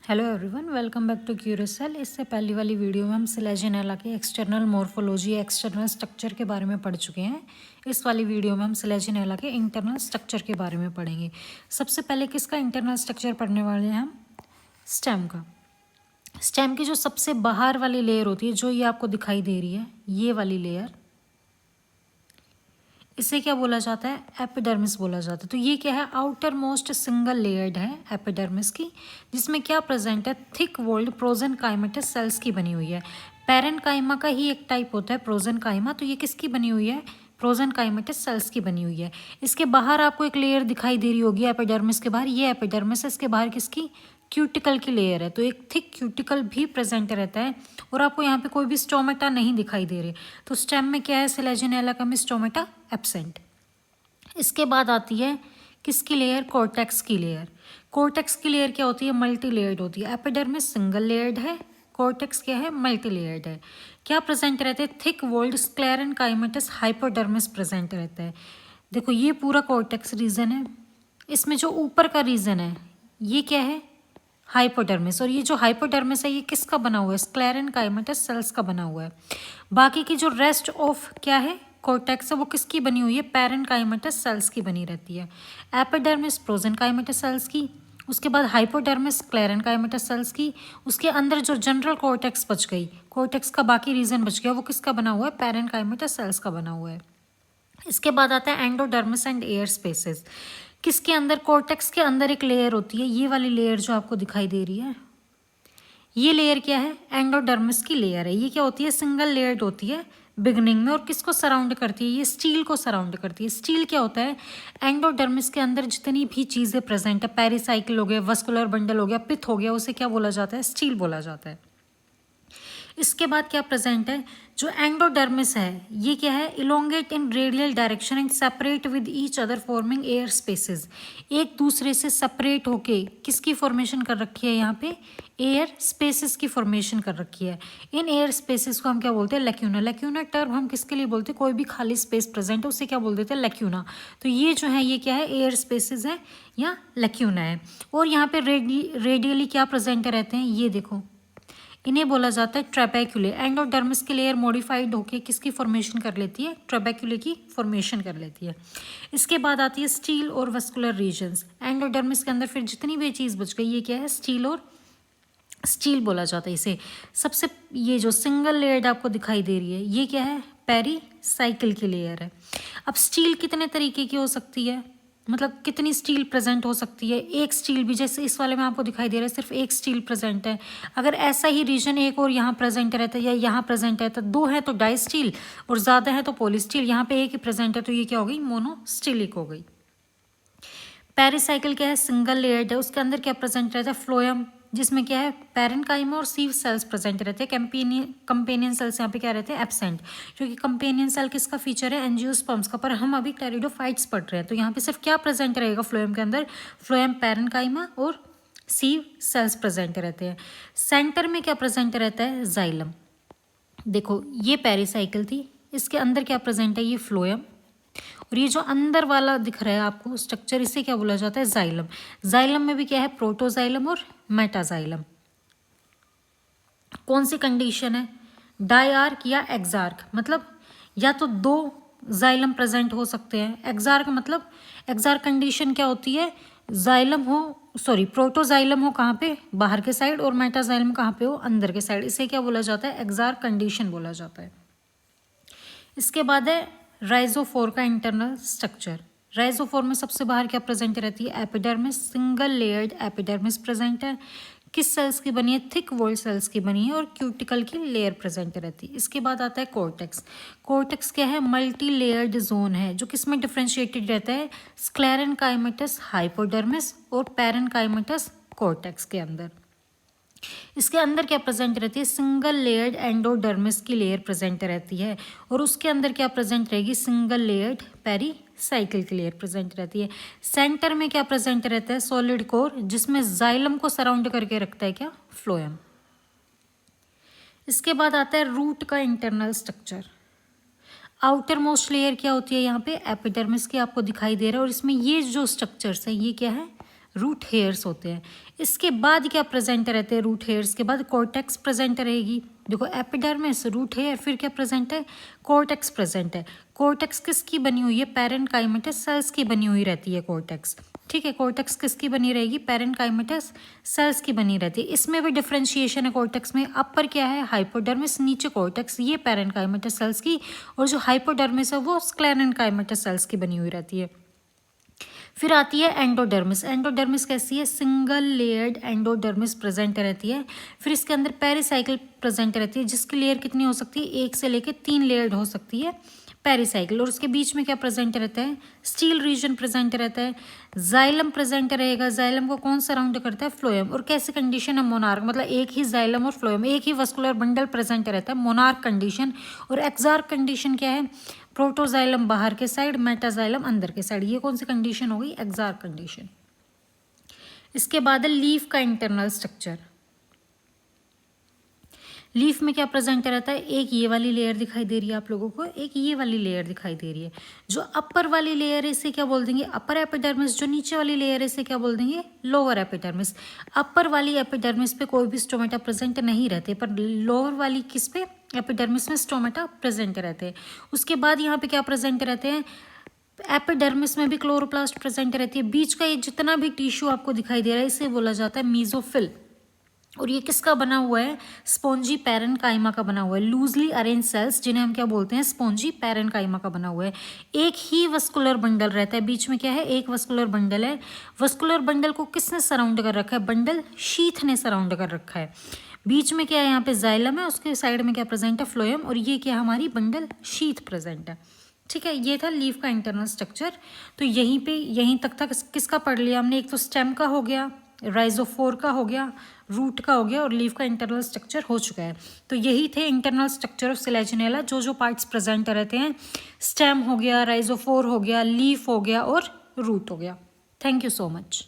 Hello everyone, welcome back to Curious Cell. इससे पहली वाली वीडियो में हम सिलेजिनेला के एक्सटर्नल मॉर्फोलॉजी एक्सटर्नल स्ट्रक्चर के बारे में पढ़ चुके हैं। इस वाली वीडियो में हम सिलेजिनेला के इंटरनल स्ट्रक्चर के बारे में पढ़ेंगे। सबसे पहले किसका इंटरनल स्ट्रक्चर पढ़ने वाले हैं हम? स्टेम का। स्टेम की जो सबसे बाहर वाली लेयर होती है, जो ये आपको दिखाई दे रही है, ये वाली लेयर, इसे क्या बोला जाता है? एपिडर्मिस बोला जाता है। तो ये क्या है? आउटर मोस्ट सिंगल लेयर्ड है एपिडर्मिस की, जिसमें क्या प्रेजेंट है? थिक वॉल्ड प्रोजेनकाइमेटस सेल्स की बनी हुई है। पैरेनकाइमा का ही एक टाइप होता है प्रोजेनकाइमा, तो ये किसकी बनी हुई है? प्रोजेनकाइमेटस सेल्स की बनी हुई है। इसके बाहर आपको एक लेयर दिखाई दे रही होगी एपिडर्मिस के बाहर, ये एपिडर्मिस है। इसके बाहर किसकी? क्यूटिकल की लेयर है। तो एक थिक क्यूटिकल भी प्रेजेंट रहता है। और आपको यहाँ पे कोई भी स्टोमेटा नहीं दिखाई दे रहे, तो स्टेम में क्या है? सिलेजिनेला का में स्टोमेटा एब्सेंट। इसके बाद आती है किसकी लेयर? कॉर्टेक्स की लेयर। कॉर्टेक्स की लेयर क्या होती है? मल्टी लेयर्ड होती है। एपिडर्मिस सिंगल लेयर्ड है, कॉर्टेक्स क्या है? मल्टी लेयर्ड है। क्या प्रेजेंट रहते हैं? थिक वॉल्ड स्क्लेरेनकाइमेटस हाइपोडर्मिस प्रेजेंट रहता है। देखो ये पूरा कॉर्टेक्स रीजन है, इसमें जो ऊपर का रीजन है ये क्या है? हाइपोडर्मिस। और ये जो हाइपोडर्मिस है ये किसका बना हुआ है? स्क्लेरेनकाइमेटस सेल्स का बना हुआ है। बाकी की जो रेस्ट ऑफ क्या है? कॉर्टेक्स है, वो किसकी बनी हुई है? पैरेनकाइमेटस सेल्स की बनी रहती है। एपिडर्मिस प्रोजेनकाइमेटस सेल्स की, उसके बाद हाइपोडर्मिस स्क्लेरेनकाइमेटस सेल्स की, उसके अंदर जो जनरल कॉर्टेक्स बच गई, कॉर्टेक्स का बाकी रीजन बच गया, वो किसका बना हुआ है? पैरेनकाइमेटस सेल्स का बना हुआ है। इसके बाद आता है एंडोडर्मिस एंड एयर स्पेसेस। किसके अंदर? कॉर्टेक्स के अंदर एक लेयर होती है, ये वाली लेयर जो आपको दिखाई दे रही है, ये लेयर क्या है? एंडोडर्मिस की लेयर है। ये क्या होती है? सिंगल लेयर्ड होती है बिगनिंग में, और किसको सराउंड करती है? ये स्टील को सराउंड करती है। स्टील क्या होता है? एंडोडर्मिस के अंदर जितनी भी चीज़ें प्रेजेंट है, पेरिसाइकिल हो गया, वस्कुलर बंडल हो गया, पिथ हो गया, उसे क्या बोला जाता है? स्टील बोला जाता है। इसके बाद क्या प्रेजेंट है? जो एंडोडर्मिस है ये क्या है? Elongate in radial direction and separate with each other forming air spaces. एक दूसरे से सेपरेट होके किसकी फॉर्मेशन कर रखी है? यहाँ पे एयर स्पेसेस की फॉर्मेशन कर रखी है। इन एयर स्पेसेस को हम क्या बोलते हैं? लैक्यूना। लैक्यूना टर्म हम किसके लिए बोलते हैं? कोई भी खाली स्पेस प्रेजेंट है उसे क्या बोल देते हैं? लैक्यूना। तो ये जो है ये क्या है? एयर स्पेसेस है या लैक्यूना है। और यहाँ पे रेडियली क्या प्रेजेंट रहते हैं? ये देखो, इन्हें बोला जाता है ट्रेबेक्युले। एंडोडर्मिस की लेयर मॉडिफाइड होकर किसकी फॉर्मेशन कर लेती है? ट्रेबेक्युले की फॉर्मेशन कर लेती है। इसके बाद आती है स्टील और वस्कुलर रीजन्स। एंडोडर्मिस के अंदर फिर जितनी भी चीज़ बच गई ये क्या है? स्टील और स्टील बोला जाता है इसे। सबसे ये जो सिंगल लेयर्ड आपको दिखाई दे रही है ये क्या है? पेरीसाइकिल की लेयर है। अब स्टील कितने तरीके की हो सकती है? मतलब कितनी स्टील प्रेजेंट हो सकती है? एक स्टील भी, जैसे इस वाले में आपको दिखाई दे रहा है सिर्फ एक स्टील प्रेजेंट है। अगर ऐसा ही रीजन एक और यहाँ प्रेजेंट रहता है या यहाँ प्रेजेंट है तो दो है तो डाई स्टील, और ज़्यादा है तो पॉली स्टील। यहाँ पे एक ही प्रेजेंट है तो ये क्या हो गई? मोनोस्टीलिक हो गई। पेरिसाइकिल क्या है? सिंगल लेयर्ड है। उसके अंदर क्या प्रेजेंट रहता है? फ्लोएम, जिसमें क्या है? पैरेनकाइमा और सीव सेल्स प्रेजेंट रहते हैं। कंपेनियन सेल्स यहाँ पे क्या रहते हैं? एब्सेंट। क्योंकि कंपेनियन सेल किसका फीचर है? एंजियोस्पर्म्स का। पर हम अभी टेरिडोफाइट्स पढ़ रहे हैं, तो यहाँ पे सिर्फ क्या प्रेजेंट रहेगा फ्लोएम के अंदर? फ्लोएम, पैरेनकाइमा और सीव सेल्स प्रेजेंट रहते हैं। सेंटर में क्या प्रेजेंट रहता है? जाइलम। देखो ये पेरिसाइकिल थी, इसके अंदर क्या प्रेजेंट है? ये फ्लोएम। और ये जो अंदर वाला दिख रहा है आपको स्ट्रक्चर, इसे क्या बोला जाता है? जाइलम। जाइलम में भी क्या है? प्रोटोजाइलम और मेटाजाइलम। कौन सी कंडीशन है? डायआर्क या एक्सार्क, मतलब या तो दो जाइलम प्रेजेंट हो सकते हैं। एक्सार्क मतलब, एक्सार्क कंडीशन क्या होती है? जाइलम हो, सॉरी प्रोटोजाइलम हो कहाँ पे? बाहर के साइड, और मेटाजाइलम कहाँ पे हो? अंदर के साइड। इसे क्या बोला जाता है? एक्सार्क कंडीशन बोला जाता है। इसके बाद है राइजोफोर का इंटरनल स्ट्रक्चर। राइजोफोर में सबसे बाहर क्या प्रेजेंट रहती है? Epidermis. Single layered epidermis present है। किस सेल्स की बनी है? थिक वॉल्ड सेल्स की बनी है, और क्यूटिकल की लेयर प्रेजेंट रहती है। इसके बाद आता है कॉर्टेक्स। कॉर्टेक्स क्या है? मल्टी लेयर्ड जोन है, जो किस में डिफ्रेंशिएटेड रहता है? स्क्लेरेनकाइमेटस हाइपोडर्मिस और पैरेनकाइमेटस कॉर्टेक्स के अंदर। इसके अंदर क्या प्रेजेंट रहती है? सिंगल लेयर्ड एंडोडर्मिस की लेयर प्रेजेंट रहती है, और उसके अंदर क्या प्रेजेंट रहेगी? सिंगल लेयर्ड पेरीसाइकिल की लेयर प्रेजेंट रहती है। सेंटर में क्या प्रेजेंट रहता है? सॉलिड कोर, जिसमें जाइलम को सराउंड करके रखता है क्या? फ्लोएम। इसके बाद आता है रूट का internal structure. Outer most layer क्या होती है? यहाँ पे एपिडर्मिस की आपको दिखाई दे रहा है, और इसमें ये जो स्ट्रक्चर्स है ये क्या है? रूट हेयर्स होते हैं। इसके बाद क्या प्रेजेंट रहते हैं? रूट हेयर्स के बाद कॉर्टेक्स प्रेजेंट रहेगी। देखो एपिडर्मिस, रूट हेयर, फिर क्या प्रेजेंट है? कॉर्टेक्स प्रेजेंट है। कॉर्टेक्स किसकी बनी हुई है? पैरेन्काइमेटस सेल्स की बनी हुई रहती है कॉर्टेक्स। ठीक है, कॉर्टेक्स किसकी बनी रहेगी? पैरेन्काइमेटस सेल्स की बनी रहती है। इसमें भी डिफरेंशिएशन है कॉर्टेक्स में। अपर क्या है? हाइपोडर्मिस, नीचे कॉर्टेक्स, ये पैरेन्काइमेटस सेल्स की, और जो हाइपोडर्मिस है वो स्क्लेरेन्काइमेटस सेल्स की बनी हुई रहती है। फिर आती है एंडोडर्मिस। एंडोडर्मिस कैसी है? सिंगल लेयर्ड एंडोडर्मिस प्रेजेंट रहती है। फिर इसके अंदर पेरिसाइकिल प्रेजेंट रहती है, जिसकी लेयर कितनी हो सकती है? 1 से लेकर 3 लेयर्ड हो सकती है पेरिसाइकिल। और उसके बीच में क्या प्रेजेंट रहता है? स्टील रीजन प्रेजेंट रहता है। जाइलम प्रेजेंट रहेगा। जाइलम को कौन सराउंड करता है? फ्लोएम। और कैसी कंडीशन है? मोनार्क, मतलब एक ही जाइलम और फ्लोएम, एक ही वस्कुलर बंडल प्रेजेंट रहता है, मोनार्क कंडीशन। और एक्सार्क कंडीशन क्या है? प्रोटोजाइलम बाहर के साइड, मेटाजाइलम अंदर के साइड। ये कौन सी कंडीशन हो गई? एक्सार्क कंडीशन। इसके बाद है लीफ का इंटरनल स्ट्रक्चर। लीफ में क्या प्रेजेंट रहता है? एक ये वाली लेयर दिखाई दे रही है आप लोगों को, एक ये वाली लेयर दिखाई दे रही है। जो अपर वाली लेयर है इसे क्या बोल देंगे? Upper epidermis. जो नीचे वाली लेयर है इसे क्या बोल देंगे? Lower epidermis. अपर वाली एपिडर्मिस पे कोई भी स्टोमेटा प्रेजेंट नहीं रहते, पर लोअर वाली किस पे? एपिडर्मिस में स्टोमेटा प्रेजेंट रहते हैं। उसके बाद यहाँ पे क्या प्रेजेंट रहते हैं? एपिडर्मिस में भी क्लोरोप्लास्ट प्रेजेंट रहती है। बीच का ये जितना भी टिश्यू आपको दिखाई दे रहा है इसे बोला जाता है मीजोफिल। और ये किसका बना हुआ है? स्पॉन्जी पैरेन्काइमा का बना हुआ है। लूजली अरेंज सेल्स, जिन्हें हम क्या बोलते हैं? स्पॉन्जी पैरेन्काइमा का बना हुआ है। एक ही वस्कुलर बंडल रहता है। बीच में क्या है? एक वस्कुलर बंडल है। वस्कुलर बंडल को किसने सराउंड कर रखा है? बंडल शीथ ने सराउंड कर रखा है। बीच में क्या है? यहाँ पे जाइलम है, उसके साइड में क्या प्रेजेंट है? फ्लोएम। और ये क्या हमारी बंडल शीथ प्रेजेंट है। ठीक है, ये था लीफ का इंटरनल स्ट्रक्चर। तो यहीं तक किसका पढ़ लिया हमने? एक तो स्टेम का हो गया, राइजोफोर का हो गया, रूट का हो गया, और लीफ का इंटरनल स्ट्रक्चर हो चुका है। तो यही थे इंटरनल स्ट्रक्चर ऑफ सिलेजिनेला, जो पार्ट्स प्रेजेंट रहते हैं। स्टेम हो गया, राइजोफोर हो गया, लीफ हो गया और रूट हो गया। Thank you so much.